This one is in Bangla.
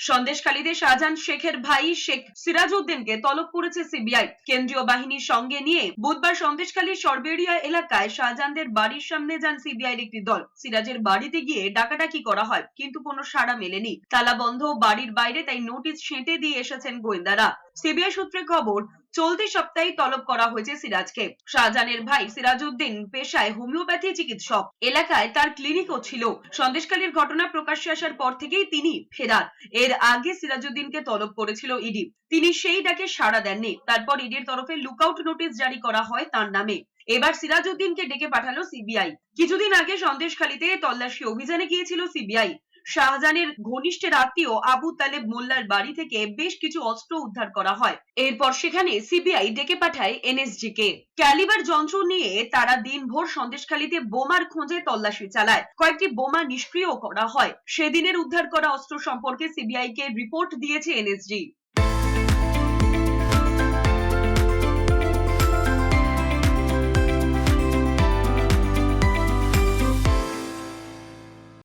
সন্দেশখালীতে শাহজাহান শেখের ভাই শেখ সিরাজউদ্দিনকে তলব করেছে সিবিআই। কেন্দ্রীয় বাহিনীর সঙ্গে নিয়ে বুধবার সন্দেশখালীর সরবেরিয়া এলাকায় শাহজাহানদের বাড়ির সামনে যান সিবিআইর একটি দল। সিরাজের বাড়িতে গিয়ে ডাকাডাকি করা হয়, কিন্তু কোনো সাড়া মেলেনি। তালা বন্ধ, বাড়ির বাইরে, তাই নোটিশ ছেঁটে দিয়ে এসেছেন গোয়েন্দারা। সিবিআই সূত্রে খবর, চলতি সপ্তাহে তলব করা হয়েছে সিরাজকে। শাহজাহানের ভাই সিরাজউদ্দিন পেশায় হোমিওপ্যাথি চিকিৎসক। এলাকায় তার ক্লিনিকও ছিল। সন্দেশখালীর ঘটনা প্রকাশ্যে আসার পর থেকেই তিনি ফেরার। এর আগে সিরাজউদ্দিনকে তলব করেছিল ইডি। তিনি সেই ডাকে সাড়া দেননি। তারপর ইডির তরফে লুকআউট নোটিশ জারি করা হয় তার নামে। এবার সিরাজউদ্দিনকে ডেকে পাঠালো সিবিআই। কিছুদিন আগে সন্দেশখালীতে তল্লাশি অভিযানে গিয়েছিল সিবিআই। শাহজাহানের ঘনিষ্ঠের আত্মীয় আবু তালেব মোল্লার বাড়ি থেকে বেশ কিছু অস্ত্র উদ্ধার করা হয়। এরপর সেখানে সিবিআই ডেকে পাঠায় এনএসজি কে। ক্যালিবার যন্ত্র নিয়ে তারা দিনভর সন্দেশখালীতে বোমার খোঁজে তল্লাশি চালায়। কয়েকটি বোমা নিষ্ক্রিয় করা হয়। সেদিনের উদ্ধার করা অস্ত্র সম্পর্কে সিবিআই কে রিপোর্ট দিয়েছে এনএসজি।